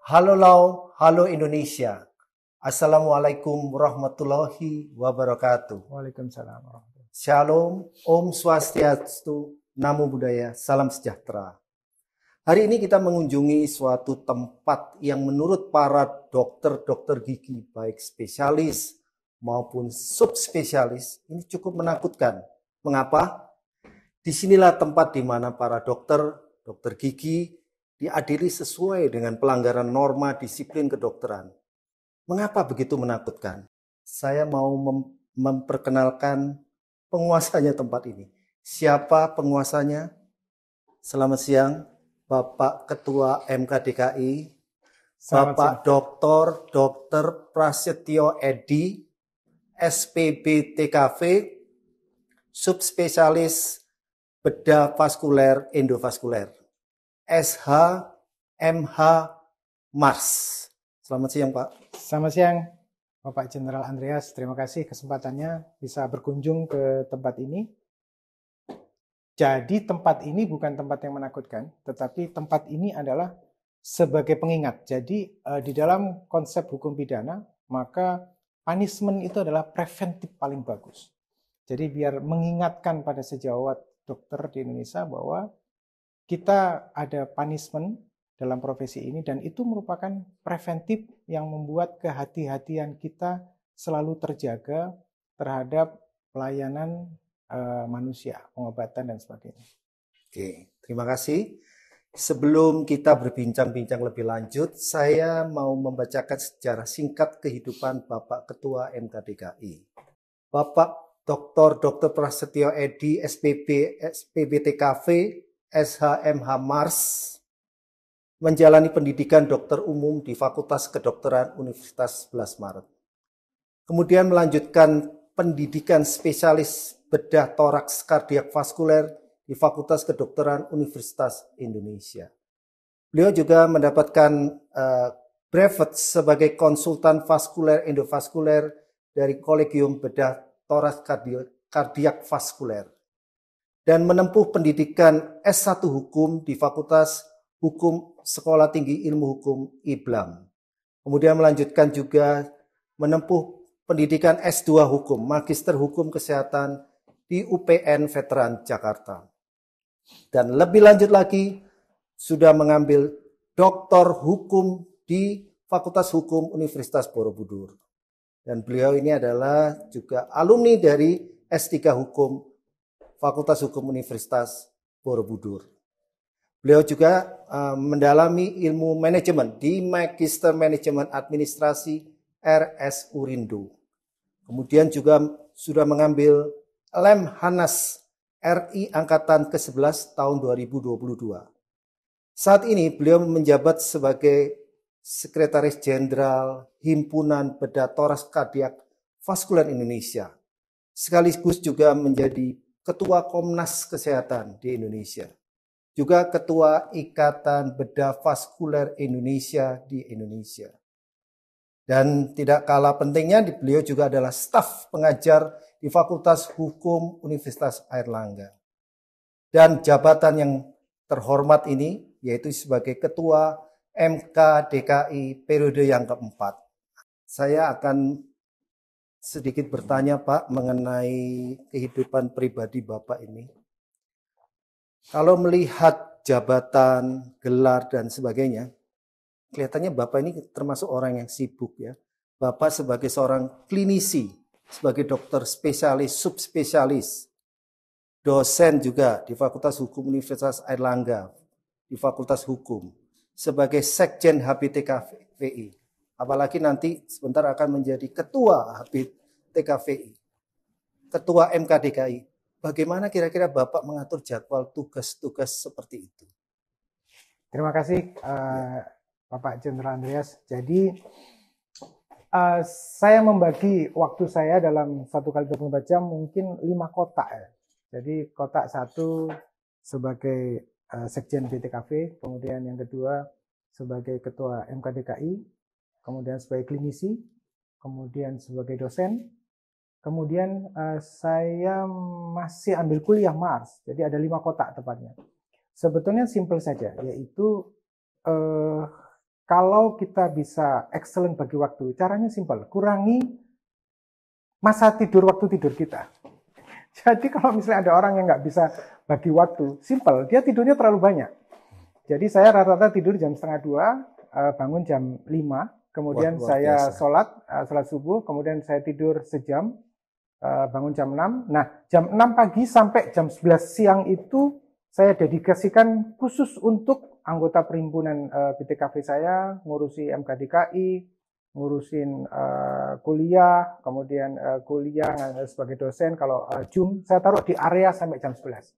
Halo Lau, halo Indonesia. Assalamualaikum warahmatullahi wabarakatuh. Waalaikumsalam warahmatullahi. Shalom, Om Swastiastu, Namo Buddhaya, Salam Sejahtera. Hari ini kita mengunjungi suatu tempat yang menurut para dokter gigi, baik spesialis maupun subspesialis, ini cukup menakutkan. Mengapa? Disinilah tempat di mana para dokter gigi diadili sesuai dengan pelanggaran norma disiplin kedokteran. Mengapa begitu menakutkan? Saya mau memperkenalkan penguasanya tempat ini. Siapa penguasanya? Selamat siang, Bapak Ketua MKDKI, Bapak Dr. Prasetyo Edi, SPB TKV, subspesialis bedah vaskuler endovaskuler. SH-MH Mars. Selamat siang Pak. Selamat siang Bapak Jenderal Andreas. Terima kasih kesempatannya bisa berkunjung ke tempat ini. Jadi tempat ini bukan tempat yang menakutkan, tetapi tempat ini adalah sebagai pengingat. Jadi di dalam konsep hukum pidana, maka punishment itu adalah preventif paling bagus. Jadi biar mengingatkan pada sejawat dokter di Indonesia bahwa kita ada punishment dalam profesi ini dan itu merupakan preventif yang membuat kehati-hatian kita selalu terjaga terhadap pelayanan manusia, pengobatan dan sebagainya. Oke, terima kasih. Sebelum kita berbincang-bincang lebih lanjut, saya mau membacakan sejarah singkat kehidupan Bapak Ketua MKDKI. Bapak Dr. Prasetyo Edi, SPB TKV, SH-MH Mars, menjalani pendidikan dokter umum di Fakultas Kedokteran Universitas 11 Maret. Kemudian melanjutkan pendidikan spesialis bedah toraks kardiak vaskuler di Fakultas Kedokteran Universitas Indonesia. Beliau juga mendapatkan brevet sebagai konsultan vaskuler endovaskuler dari Kolegium Bedah Toraks Kardiak Vaskuler. Dan menempuh pendidikan S1 Hukum di Fakultas Hukum Sekolah Tinggi Ilmu Hukum IBLAM. Kemudian melanjutkan juga menempuh pendidikan S2 Hukum, Magister Hukum Kesehatan di UPN Veteran Jakarta. Dan lebih lanjut lagi, sudah mengambil Doktor Hukum di Fakultas Hukum Universitas Borobudur. Dan beliau ini adalah juga alumni dari S3 Hukum Fakultas Hukum Universitas Borobudur. Beliau juga mendalami ilmu manajemen di Magister Manajemen Administrasi RS Urindo. Kemudian juga sudah mengambil Lemhanas RI Angkatan ke-11 tahun 2022. Saat ini beliau menjabat sebagai Sekretaris Jenderal Himpunan Bedah Toraks Kardiak Vaskuler Indonesia. Sekaligus juga menjadi Ketua Komnas Kesehatan di Indonesia. Juga Ketua Ikatan Bedah Vaskuler Indonesia di Indonesia. Dan tidak kalah pentingnya, beliau juga adalah staf pengajar di Fakultas Hukum Universitas Airlangga. Dan jabatan yang terhormat ini yaitu sebagai Ketua MKDKI periode yang keempat. Saya akan sedikit bertanya Pak mengenai kehidupan pribadi Bapak ini. Kalau melihat jabatan, gelar dan sebagainya, kelihatannya Bapak ini termasuk orang yang sibuk ya. Bapak sebagai seorang klinisi, sebagai dokter spesialis, subspesialis, dosen juga di Fakultas Hukum Universitas Airlangga, di Fakultas Hukum, sebagai Sekjen HBTKVI. Apalagi nanti sebentar akan menjadi Ketua HBTKVI, Ketua MKDKI. Bagaimana kira-kira Bapak mengatur jadwal tugas-tugas seperti itu? Terima kasih Bapak Jenderal Andreas. Jadi saya membagi waktu saya dalam 1 kali 24 jam mungkin 5 kotak ya. Jadi kotak 1 sebagai Sekjen BTKV, kemudian yang kedua sebagai Ketua MKDKI, kemudian sebagai klinisi, kemudian sebagai dosen, kemudian saya masih ambil kuliah Mars, jadi ada 5 kotak tepatnya. Sebetulnya simple saja, yaitu kalau kita bisa excellent bagi waktu, caranya simpel, kurangi masa tidur waktu tidur kita. Jadi kalau misalnya ada orang yang nggak bisa bagi waktu, simpel, dia tidurnya terlalu banyak. Jadi saya rata-rata tidur jam setengah 2, bangun jam 5, kemudian saya sholat subuh, kemudian saya tidur sejam, bangun jam 6. Nah, jam 6 pagi sampai jam 11 siang itu saya dedikasikan khusus untuk anggota perhimpunan BTKV saya, ngurusi MKDKI, ngurusin kuliah, kemudian kuliah sebagai dosen. Kalau Zoom, saya taruh di area sampai jam 11.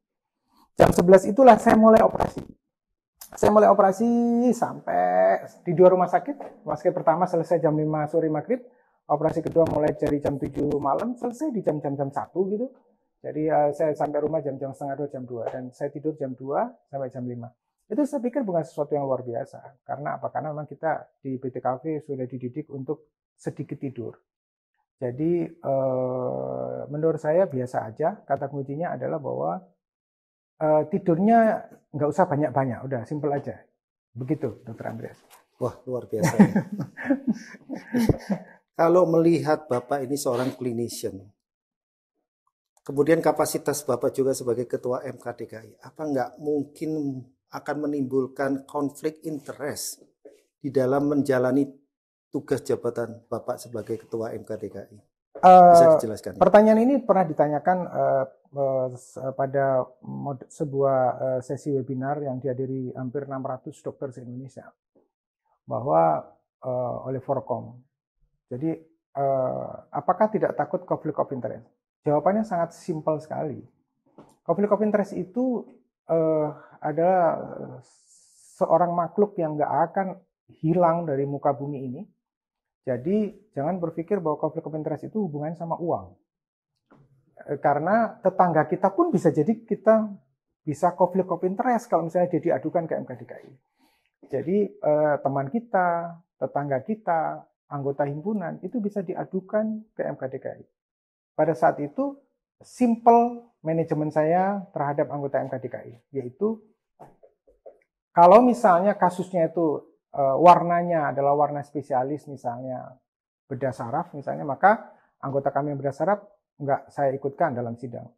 Jam 11 itulah saya mulai operasi. Saya mulai operasi sampai di 2 rumah sakit. Rumah sakit pertama selesai jam 5 sore maghrib. Operasi kedua mulai dari jam 7 malam, selesai di jam 1 gitu. Jadi saya sampai rumah jam setengah 2, jam 2. Dan saya tidur jam 2 sampai jam 5. Itu saya pikir bukan sesuatu yang luar biasa. Karena apa? Karena memang kita di BTKV sudah dididik untuk sedikit tidur. Jadi menurut saya biasa aja. Kata kuncinya adalah bahwa tidurnya nggak usah banyak-banyak. Udah, simple aja. Begitu, Dr. Andreas. Wah, luar biasa. Kalau melihat Bapak ini seorang clinician, kemudian kapasitas Bapak juga sebagai Ketua MKDKI, apa nggak mungkin akan menimbulkan konflik interest di dalam menjalani tugas jabatan Bapak sebagai Ketua MKDKI? Bisa dijelaskan? Pertanyaan ini pernah ditanyakan pada sebuah sesi webinar yang dihadiri hampir 600 dokter se-Indonesia, bahwa oleh Forkom. Jadi, apakah tidak takut konflik of interest? Jawabannya sangat simpel sekali. Konflik of interest itu adalah seorang makhluk yang nggak akan hilang dari muka bumi ini. Jadi, jangan berpikir bahwa konflik of interest itu hubungannya sama uang. Karena tetangga kita pun bisa jadi kita bisa konflik of interest kalau misalnya dia diadukan ke MKDKI. Jadi, teman kita, tetangga kita, anggota himpunan itu bisa diadukan ke MKDKI. Pada saat itu, simple manajemen saya terhadap anggota MKDKI, yaitu kalau misalnya kasusnya itu warnanya adalah warna spesialis, misalnya bedah saraf misalnya, maka anggota kami yang bedah saraf nggak saya ikutkan dalam sidang.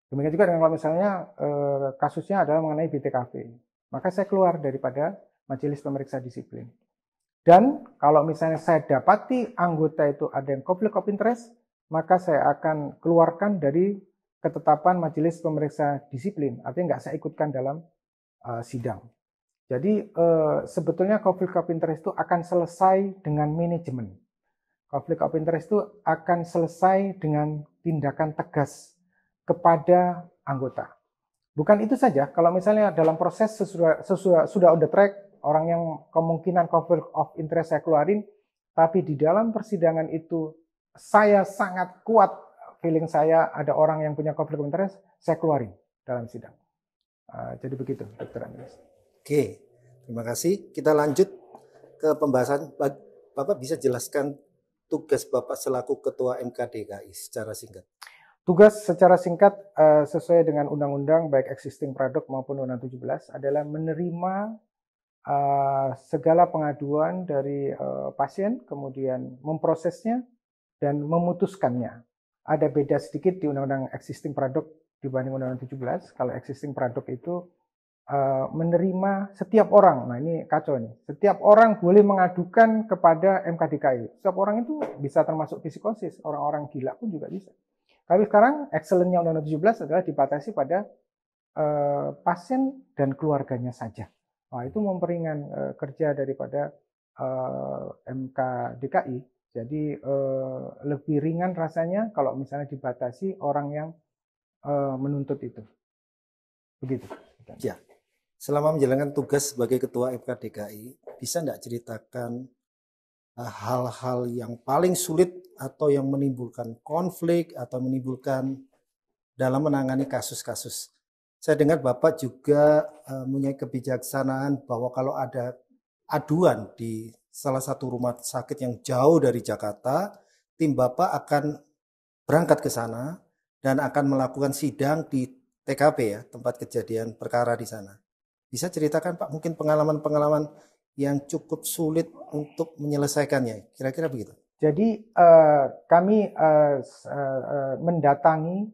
Demikian juga dengan kalau misalnya kasusnya adalah mengenai BTKV, maka saya keluar daripada majelis pemeriksa disiplin. Dan kalau misalnya saya dapati anggota itu ada yang konflik of interest, maka saya akan keluarkan dari ketetapan majelis pemeriksa disiplin. Artinya nggak saya ikutkan dalam sidang. Jadi sebetulnya konflik of interest itu akan selesai dengan manajemen. Konflik of interest itu akan selesai dengan tindakan tegas kepada anggota. Bukan itu saja, kalau misalnya dalam proses sudah on the track, orang yang kemungkinan konflik of interest saya keluarin, tapi di dalam persidangan itu saya sangat kuat feeling saya ada orang yang punya konflik of interest, saya keluarin dalam sidang. Jadi begitu, Dr. Andreas. Oke, terima kasih. Kita lanjut ke pembahasan. Bapak bisa jelaskan tugas Bapak selaku Ketua MKDKI secara singkat? Tugas secara singkat sesuai dengan undang-undang baik existing product maupun undang 17 adalah menerima segala pengaduan dari pasien, kemudian memprosesnya dan memutuskannya. Ada beda sedikit di undang-undang existing product dibanding undang-undang 17. Kalau existing product itu menerima setiap orang. Nah ini kacau nih. Setiap orang boleh mengadukan kepada MKDKI. Setiap orang itu bisa termasuk psikosis. Orang-orang gila pun juga bisa. Tapi sekarang excellent-nya undang-undang 17 adalah dibatasi pada pasien dan keluarganya saja. Nah, itu memperingan kerja daripada MKDKI. Jadi lebih ringan rasanya kalau misalnya dibatasi orang yang menuntut itu. Begitu. Ya. Selama menjalankan tugas sebagai Ketua MKDKI, bisa enggak ceritakan hal-hal yang paling sulit atau yang menimbulkan konflik atau menimbulkan dalam menangani kasus-kasus? Saya dengar Bapak juga mempunyai kebijaksanaan bahwa kalau ada aduan di salah satu rumah sakit yang jauh dari Jakarta, tim Bapak akan berangkat ke sana dan akan melakukan sidang di TKP ya, tempat kejadian perkara di sana. Bisa ceritakan Pak mungkin pengalaman-pengalaman yang cukup sulit untuk menyelesaikannya. Kira-kira begitu. Jadi kami mendatangi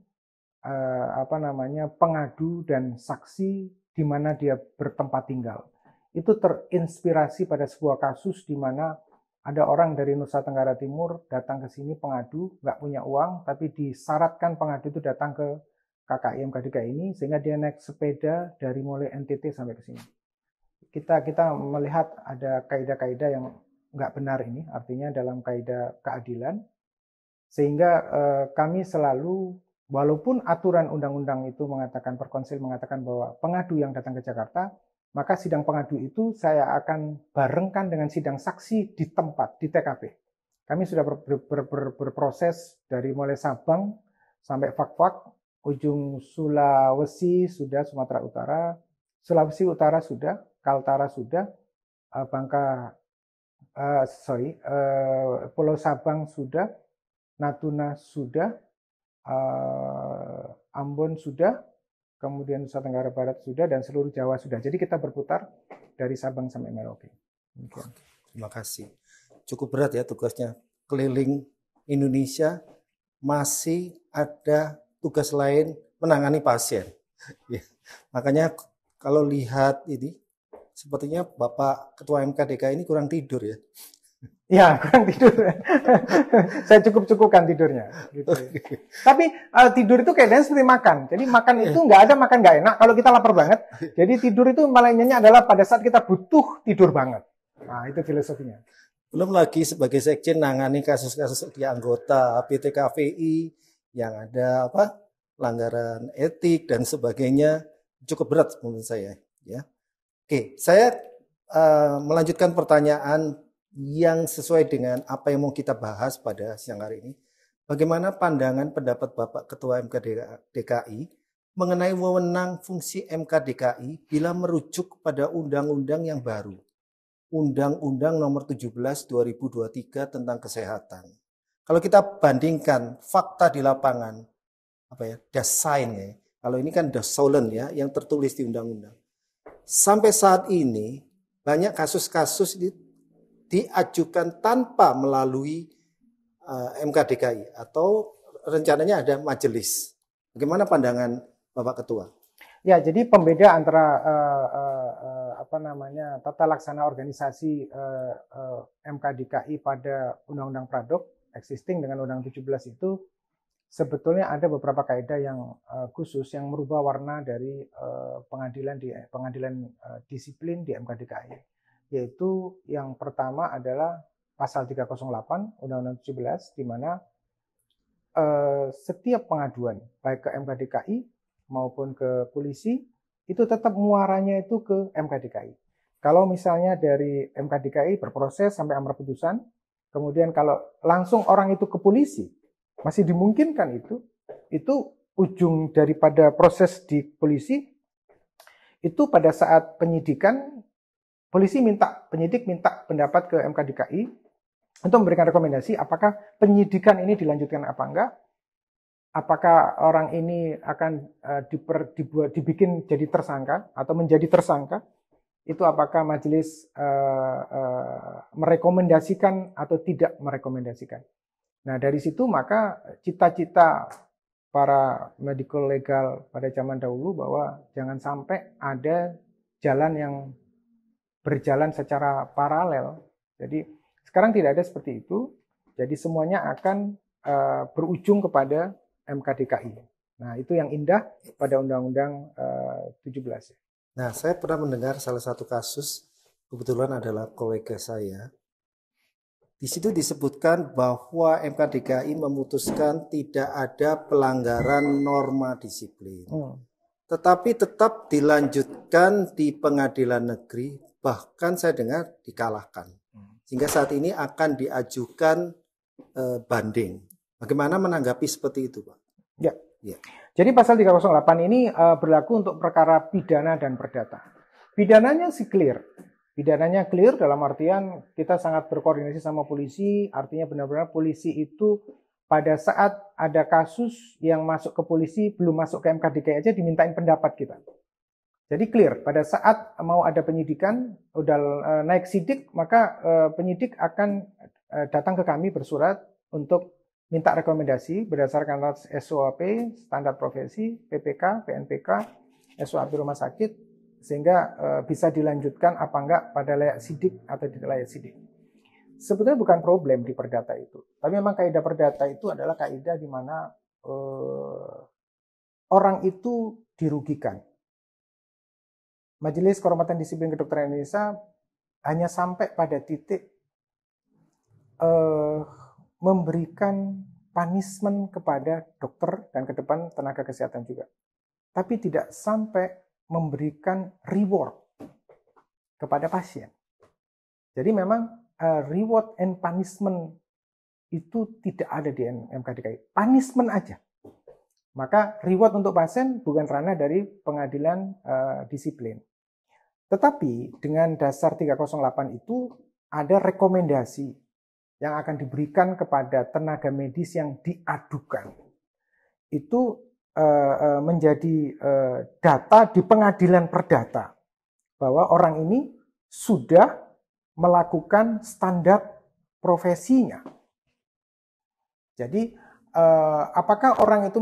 pengadu dan saksi di mana dia bertempat tinggal. Itu terinspirasi pada sebuah kasus di mana ada orang dari Nusa Tenggara Timur datang ke sini pengadu, nggak punya uang, tapi disyaratkan pengadu itu datang ke KKI MKDKI ini sehingga dia naik sepeda dari mulai NTT sampai ke sini. Kita melihat ada kaidah-kaidah yang nggak benar ini, artinya dalam kaidah keadilan, sehingga kami selalu, walaupun aturan undang-undang itu mengatakan, Perkonsil mengatakan bahwa pengadu yang datang ke Jakarta, maka sidang pengadu itu saya akan barengkan dengan sidang saksi di tempat, di TKP. Kami sudah berproses dari mulai Sabang sampai Fak-Fak, ujung Sulawesi sudah, Sumatera Utara, Sulawesi Utara sudah, Kaltara sudah, Pulau Sabang sudah, Natuna sudah, Ambon sudah, kemudian Nusa Tenggara Barat sudah, dan seluruh Jawa sudah. Jadi kita berputar dari Sabang sampai Merauke. Terima kasih. Cukup berat ya tugasnya. Keliling Indonesia, masih ada tugas lain menangani pasien. Ya. Makanya kalau lihat ini, sepertinya Bapak Ketua MKDK ini kurang tidur ya. Ya, kurang tidur. Saya cukup-cukupkan tidurnya. Gitu. Tapi tidur itu kayaknya seperti makan. Jadi makan itu nggak ada makan nggak enak kalau kita lapar banget. Jadi tidur itu malahnya adalah pada saat kita butuh tidur banget. Nah, itu filosofinya. Belum lagi sebagai sekjen nangani kasus-kasus di anggota PTKVI yang ada pelanggaran etik dan sebagainya, cukup berat menurut saya. Ya. Oke, saya melanjutkan pertanyaan yang sesuai dengan apa yang mau kita bahas pada siang hari ini. Bagaimana pandangan pendapat Bapak Ketua MKDKI mengenai wewenang fungsi MKDKI bila merujuk pada undang-undang yang baru, Undang-Undang Nomor 17 2023 tentang kesehatan. Kalau kita bandingkan fakta di lapangan, das sign ya. Kalau ini kan das solent ya, yang tertulis di undang-undang. Sampai saat ini banyak kasus-kasus diajukan tanpa melalui MKDKI atau rencananya ada majelis. Bagaimana pandangan Bapak Ketua? Ya, jadi pembeda antara tata laksana organisasi MKDKI pada Undang-Undang Pradok existing dengan Undang 17 itu sebetulnya ada beberapa kaidah yang khusus yang merubah warna dari pengadilan disiplin di MKDKI. Yaitu yang pertama adalah pasal 308 Undang-Undang 17 di mana setiap pengaduan baik ke MKDKI maupun ke polisi itu tetap muaranya itu ke MKDKI. Kalau misalnya dari MKDKI berproses sampai amar putusan, kemudian kalau langsung orang itu ke polisi, masih dimungkinkan itu ujung daripada proses di polisi itu pada saat penyidikan penyidik minta pendapat ke MKDKI untuk memberikan rekomendasi apakah penyidikan ini dilanjutkan apa enggak, apakah orang ini akan dibikin jadi tersangka atau menjadi tersangka, itu apakah majelis merekomendasikan atau tidak merekomendasikan. Nah dari situ maka cita-cita para medical legal pada zaman dahulu bahwa jangan sampai ada jalan yang berjalan secara paralel. Jadi sekarang tidak ada seperti itu. Jadi semuanya akan berujung kepada MKDKI. Nah itu yang indah pada Undang-Undang 17. Nah saya pernah mendengar salah satu kasus, kebetulan adalah kolega saya. Di situ disebutkan bahwa MKDKI memutuskan tidak ada pelanggaran norma disiplin. Tetapi tetap dilanjutkan di pengadilan negeri. Bahkan saya dengar dikalahkan. Sehingga saat ini akan diajukan banding. Bagaimana menanggapi seperti itu, Pak? Ya. Jadi pasal 308 ini berlaku untuk perkara pidana dan perdata. Pidananya sih clear. Pidananya clear dalam artian kita sangat berkoordinasi sama polisi. Artinya benar-benar polisi itu pada saat ada kasus yang masuk ke polisi belum masuk ke MKDKI aja dimintain pendapat kita. Jadi clear, pada saat mau ada penyidikan, udah naik sidik, maka penyidik akan datang ke kami bersurat untuk minta rekomendasi berdasarkan SOP, standar profesi, PPK, PNPK, SOP rumah sakit, sehingga bisa dilanjutkan apa enggak pada layak sidik atau tidak layak sidik. Sebetulnya bukan problem di perdata itu, tapi memang kaidah perdata itu adalah kaidah di mana orang itu dirugikan. Majelis Kehormatan Disiplin Kedokteran Indonesia hanya sampai pada titik memberikan punishment kepada dokter dan ke depan tenaga kesehatan juga. Tapi tidak sampai memberikan reward kepada pasien. Jadi memang reward and punishment itu tidak ada di MKDKI. Punishment aja. Maka reward untuk pasien bukan ranah dari pengadilan disiplin. Tetapi dengan dasar 308 itu ada rekomendasi yang akan diberikan kepada tenaga medis yang diadukan. Itu menjadi data di pengadilan perdata bahwa orang ini sudah melakukan standar profesinya. Jadi apakah orang itu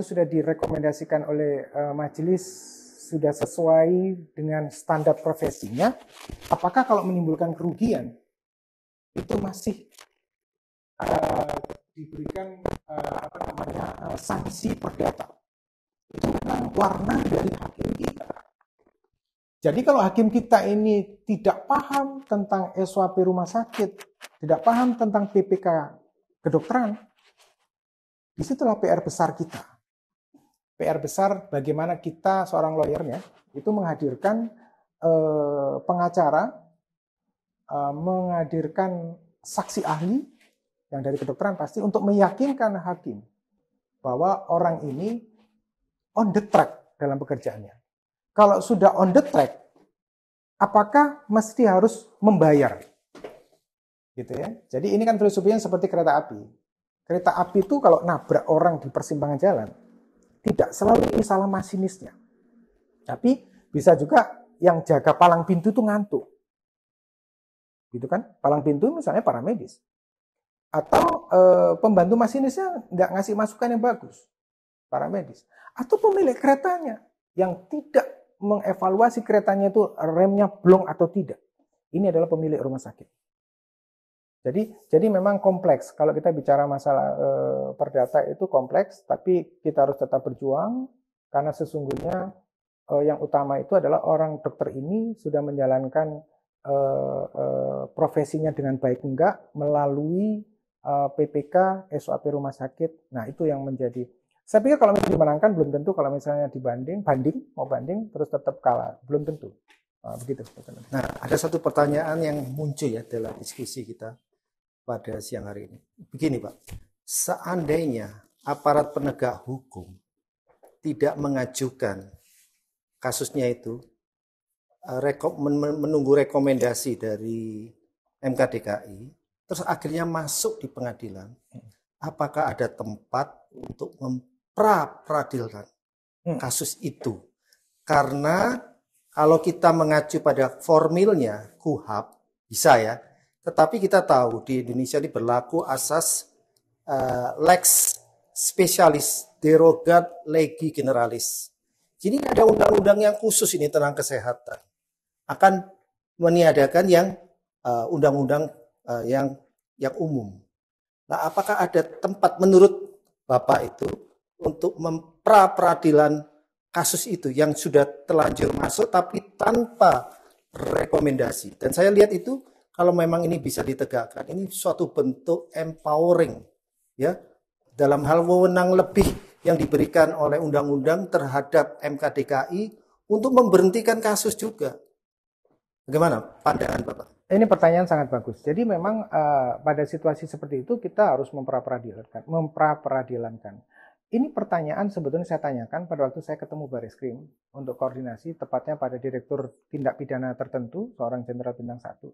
sudah direkomendasikan oleh majelis sudah sesuai dengan standar profesinya? Apakah kalau menimbulkan kerugian itu masih diberikan sanksi perdata? Itu memang warna dari hakim kita. Jadi kalau hakim kita ini tidak paham tentang SOP rumah sakit, tidak paham tentang PPK kedokteran, disitulah PR besar kita. PR besar bagaimana kita seorang lawyernya itu menghadirkan pengacara, menghadirkan saksi ahli yang dari kedokteran pasti untuk meyakinkan hakim bahwa orang ini on the track dalam pekerjaannya. Kalau sudah on the track, apakah mesti harus membayar? Gitu ya. Jadi ini kan filosofinya seperti kereta api. Kereta api itu kalau nabrak orang di persimpangan jalan, tidak selalu ini salah masinisnya. Tapi bisa juga yang jaga palang pintu itu ngantuk. Gitu kan? Palang pintu misalnya paramedis. Atau pembantu masinisnya nggak ngasih masukan yang bagus. Paramedis. Atau pemilik keretanya yang tidak mengevaluasi keretanya itu remnya blong atau tidak. Ini adalah pemilik rumah sakit. Jadi memang kompleks. Kalau kita bicara masalah perdata itu kompleks, tapi kita harus tetap berjuang karena sesungguhnya yang utama itu adalah orang dokter ini sudah menjalankan profesinya dengan baik enggak melalui PPK, SOP rumah sakit. Nah itu yang menjadi. Saya pikir kalau misalnya dimenangkan belum tentu, kalau misalnya banding terus tetap kalah, belum tentu. Begitu. Nah ada satu pertanyaan yang muncul ya dalam diskusi kita pada siang hari ini. Begini Pak, seandainya aparat penegak hukum tidak mengajukan kasusnya itu, menunggu rekomendasi dari MKDKI, terus akhirnya masuk di pengadilan, apakah ada tempat untuk memperadilan kasus itu? Karena kalau kita mengacu pada formilnya KUHAP, bisa ya, tetapi kita tahu di Indonesia ini berlaku asas lex specialis derogat legi generalis. Jadi ada undang-undang yang khusus ini tentang kesehatan. Akan meniadakan yang undang-undang yang umum. Nah, apakah ada tempat menurut Bapak itu untuk memperadilan kasus itu yang sudah terlanjur masuk tapi tanpa rekomendasi? Dan saya lihat itu kalau memang ini bisa ditegakkan, ini suatu bentuk empowering ya dalam hal wewenang lebih yang diberikan oleh undang-undang terhadap MKDKI untuk memberhentikan kasus juga. Bagaimana pandangan Bapak? Ini pertanyaan sangat bagus. Jadi memang pada situasi seperti itu kita harus memperadilankan. Ini pertanyaan sebetulnya saya tanyakan pada waktu saya ketemu Bareskrim untuk koordinasi, tepatnya pada Direktur Tindak Pidana Tertentu, seorang Jenderal Bintang 1.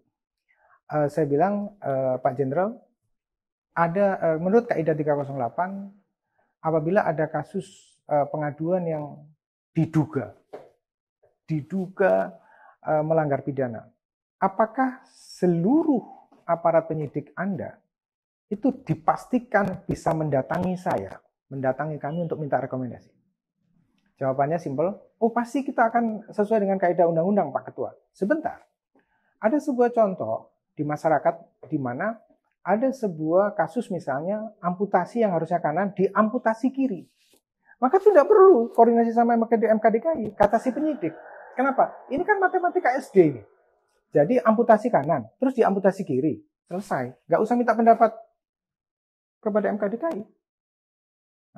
Saya bilang, Pak Jenderal, ada menurut Kaidah 308, apabila ada kasus pengaduan yang diduga diduga melanggar pidana, apakah seluruh aparat penyidik Anda itu dipastikan bisa mendatangi saya, mendatangi kami untuk minta rekomendasi? Jawabannya simpel, oh pasti kita akan sesuai dengan kaidah undang-undang Pak Ketua. Sebentar, ada sebuah contoh di masyarakat di mana ada sebuah kasus misalnya amputasi yang harusnya kanan diamputasi kiri. Maka tidak perlu koordinasi sama MKDKI, kata si penyidik. Kenapa? Ini kan matematika SD ini. Jadi amputasi kanan, terus diamputasi kiri. Selesai. Nggak usah minta pendapat kepada MKDKI.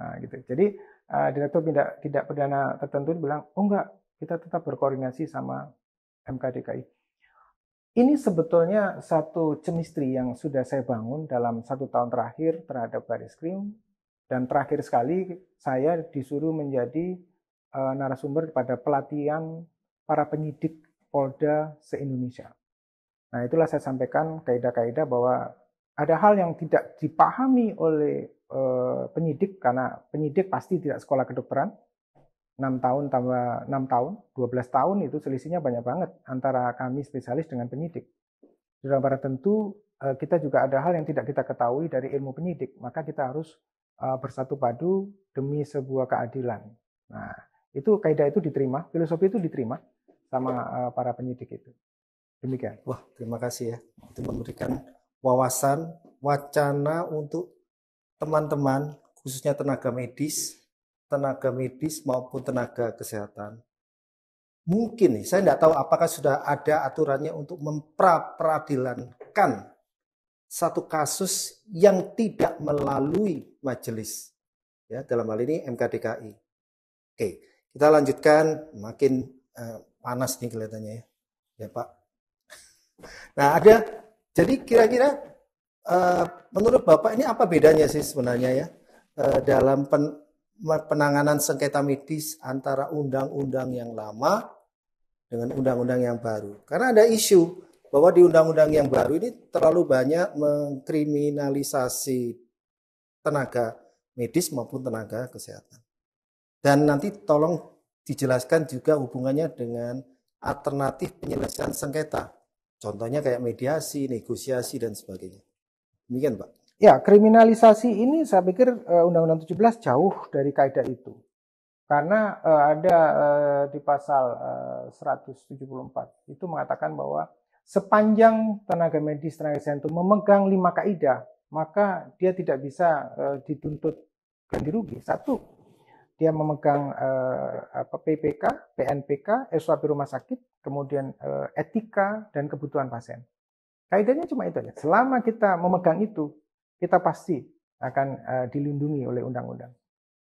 Nah, gitu. Jadi Direktur Tindak Pidana Tertentu bilang, oh enggak, kita tetap berkoordinasi sama MKDKI. Ini sebetulnya satu chemistry yang sudah saya bangun dalam 1 tahun terakhir terhadap Barreskrim. Dan terakhir sekali saya disuruh menjadi narasumber pada pelatihan para penyidik Polda se-Indonesia. Nah, itulah saya sampaikan kaidah-kaidah bahwa ada hal yang tidak dipahami oleh penyidik, karena penyidik pasti tidak sekolah kedokteran. 6 tahun tambah 6 tahun, 12 tahun itu selisihnya banyak banget antara kami spesialis dengan penyidik. Dalam pada tentu kita juga ada hal yang tidak kita ketahui dari ilmu penyidik, maka kita harus bersatu padu demi sebuah keadilan. Nah, itu kaidah itu diterima, filosofi itu diterima sama para penyidik itu. Demikian. Wah, terima kasih ya. Itu memberikan wawasan, wacana untuk teman-teman, khususnya tenaga medis maupun tenaga kesehatan. Mungkin nih, saya tidak tahu apakah sudah ada aturannya untuk memperadilankan satu kasus yang tidak melalui majelis. Ya, dalam hal ini MKDKI. Oke, kita lanjutkan, makin panas nih kelihatannya ya. Ya, Pak. Nah, jadi kira-kira menurut Bapak ini apa bedanya sih sebenarnya ya dalam penanganan sengketa medis antara undang-undang yang lama dengan undang-undang yang baru? Karena ada isu bahwa di undang-undang yang baru ini terlalu banyak mengkriminalisasi tenaga medis maupun tenaga kesehatan. Dan nanti tolong dijelaskan juga hubungannya dengan alternatif penyelesaian sengketa. Contohnya kayak mediasi, negosiasi, dan sebagainya. Demikian, Pak. Ya, kriminalisasi ini saya pikir Undang-Undang 17 jauh dari kaidah itu. Karena ada di pasal 174 itu mengatakan bahwa sepanjang tenaga medis, tenaga kesehatan itu memegang 5 kaidah, maka dia tidak bisa dituntut ganti rugi. 1, dia memegang PPK, PNPK, SOP rumah sakit, kemudian etika dan kebutuhan pasien. Kaidahnya cuma itu aja. Selama kita memegang itu, kita pasti akan dilindungi oleh undang-undang.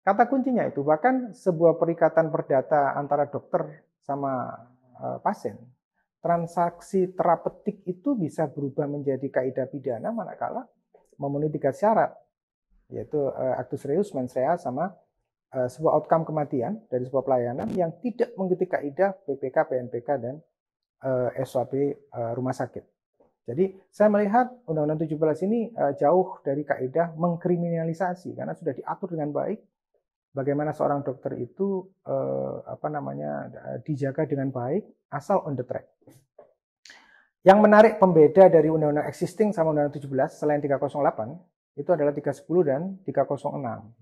Kata kuncinya itu, bahkan sebuah perikatan perdata antara dokter sama pasien, transaksi terapeutik itu bisa berubah menjadi kaidah pidana manakala memenuhi 3 syarat, yaitu actus reus, mens rea, sama sebuah outcome kematian dari sebuah pelayanan yang tidak mengikuti kaidah PPK, PNPK, dan SOP rumah sakit. Jadi saya melihat Undang-Undang 17 ini jauh dari kaidah mengkriminalisasi, karena sudah diatur dengan baik bagaimana seorang dokter itu dijaga dengan baik asal on the track. Yang menarik pembeda dari Undang-Undang existing sama Undang-Undang 17 selain 308 itu adalah 310 dan 306.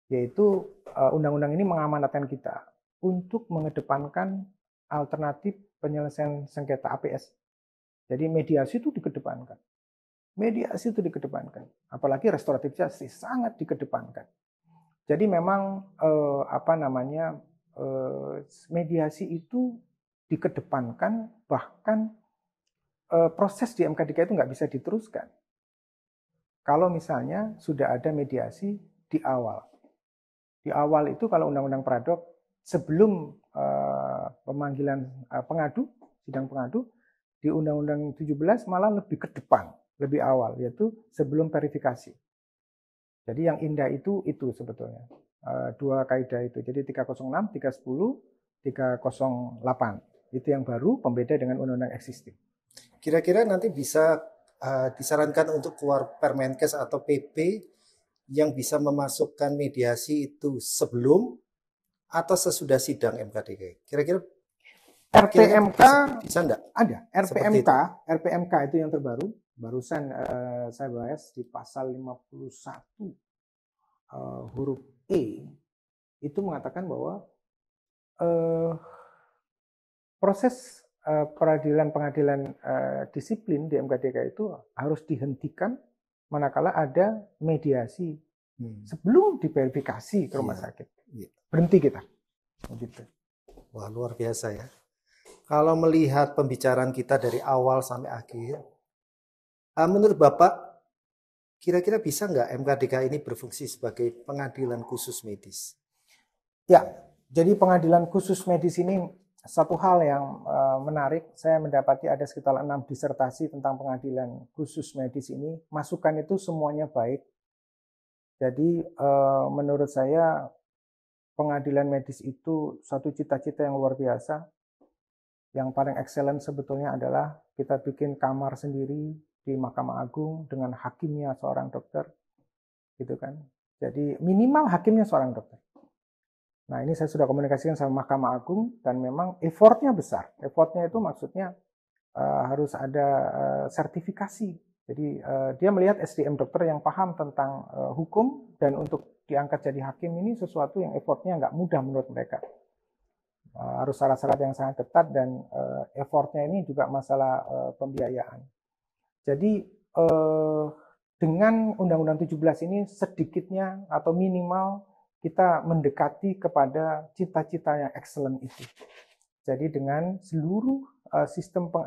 Yaitu undang-undang ini mengamanatkan kita untuk mengedepankan alternatif penyelesaian sengketa APS. Jadi mediasi itu dikedepankan. Mediasi itu dikedepankan. Apalagi restoratif justice sangat dikedepankan. Jadi memang mediasi itu dikedepankan, bahkan proses di MKDK itu nggak bisa diteruskan. Kalau misalnya sudah ada mediasi di awal. Di awal itu kalau Undang-Undang Pradok sebelum pemanggilan sidang pengadu, di Undang-Undang 17 malah lebih ke depan, lebih awal, yaitu sebelum verifikasi. Jadi yang indah itu sebetulnya. 2 kaidah itu. Jadi 306, 310, 308. Itu yang baru, pembeda dengan undang-undang existing. Kira-kira nanti bisa disarankan untuk keluar Permenkes atau PP yang bisa memasukkan mediasi itu sebelum atau sesudah sidang MKDK. Kira-kira RPMK bisa enggak? Ada. RPMK itu yang terbaru. Barusan saya bahas di pasal 51 huruf E itu mengatakan bahwa proses pengadilan disiplin di MKDK itu harus dihentikan manakala ada mediasi sebelum diverifikasi ke rumah sakit. Berhenti kita. Begitu. Wah, luar biasa ya. Kalau melihat pembicaraan kita dari awal sampai akhir, menurut Bapak, kira-kira bisa nggak MKDK ini berfungsi sebagai pengadilan khusus medis? Ya, jadi pengadilan khusus medis ini satu hal yang menarik. Saya mendapati ada sekitar 6 disertasi tentang pengadilan khusus medis ini. Masukan itu semuanya baik. Jadi menurut saya pengadilan medis itu satu cita-cita yang luar biasa. Yang paling excellent sebetulnya adalah kita bikin kamar sendiri di Mahkamah Agung dengan hakimnya seorang dokter, gitu kan. Jadi minimal hakimnya seorang dokter. Nah, ini saya sudah komunikasikan sama Mahkamah Agung dan memang effortnya besar. Effortnya itu maksudnya harus ada sertifikasi. Jadi dia melihat SDM dokter yang paham tentang hukum dan untuk diangkat jadi hakim ini sesuatu yang effortnya nggak mudah menurut mereka. Harus syarat-syarat yang sangat ketat dan effortnya ini juga masalah pembiayaan. Jadi dengan Undang-Undang 17 ini sedikitnya atau minimal kita mendekati kepada cita-cita yang excellent itu. Jadi dengan seluruh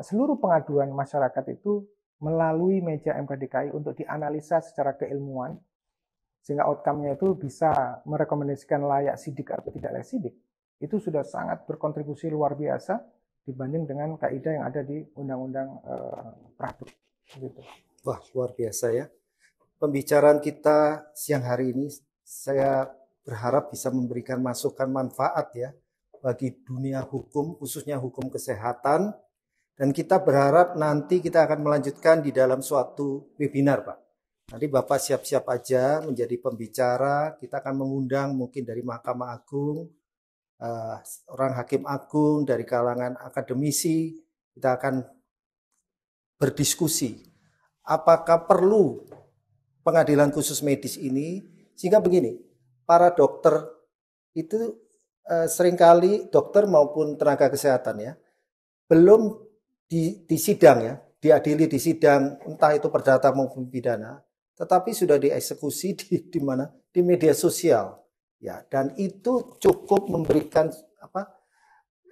seluruh pengaduan masyarakat itu melalui meja MKDKI untuk dianalisa secara keilmuan sehingga outcome-nya itu bisa merekomendasikan layak sidik atau tidak layak sidik. Itu sudah sangat berkontribusi luar biasa dibanding dengan kaidah yang ada di Undang-Undang Pradu. Gitu. Wah, luar biasa ya. Pembicaraan kita siang hari ini saya berharap bisa memberikan masukan manfaat ya bagi dunia hukum, khususnya hukum kesehatan. Dan kita berharap nanti kita akan melanjutkan di dalam suatu webinar, Pak. Nanti Bapak siap-siap aja menjadi pembicara. Kita akan mengundang mungkin dari Mahkamah Agung, orang hakim agung, dari kalangan akademisi. Kita akan berdiskusi apakah perlu pengadilan khusus medis ini, sehingga begini, para dokter itu seringkali dokter maupun tenaga kesehatan ya belum di sidang ya, diadili di sidang entah itu perdata maupun pidana, tetapi sudah dieksekusi di mana? Di media sosial ya, dan itu cukup memberikan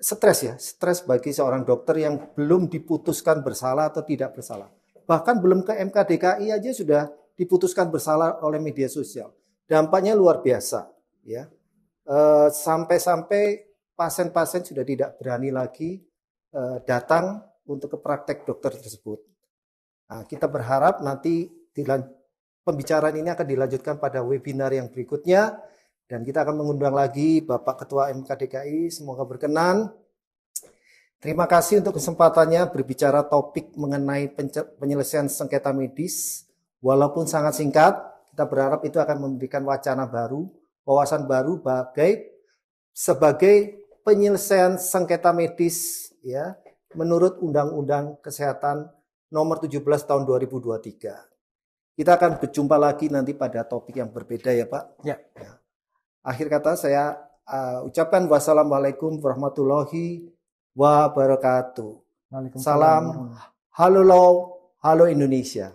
stres bagi seorang dokter yang belum diputuskan bersalah atau tidak bersalah. Bahkan belum ke MKDKI aja sudah diputuskan bersalah oleh media sosial. Dampaknya luar biasa ya. Sampai-sampai pasien-pasien sudah tidak berani lagi datang untuk ke praktek dokter tersebut. Nah, kita berharap nanti pembicaraan ini akan dilanjutkan pada webinar yang berikutnya. Dan kita akan mengundang lagi Bapak Ketua MKDKI, semoga berkenan. Terima kasih untuk kesempatannya berbicara topik mengenai penyelesaian sengketa medis. Walaupun sangat singkat, kita berharap itu akan memberikan wacana baru, wawasan baru sebagai penyelesaian sengketa medis ya, menurut Undang-Undang Kesehatan Nomor 17 Tahun 2023. Kita akan berjumpa lagi nanti pada topik yang berbeda ya, Pak. Ya. Akhir kata saya ucapkan wassalamualaikum warahmatullahi wabarakatuh. Salam, halo Indonesia.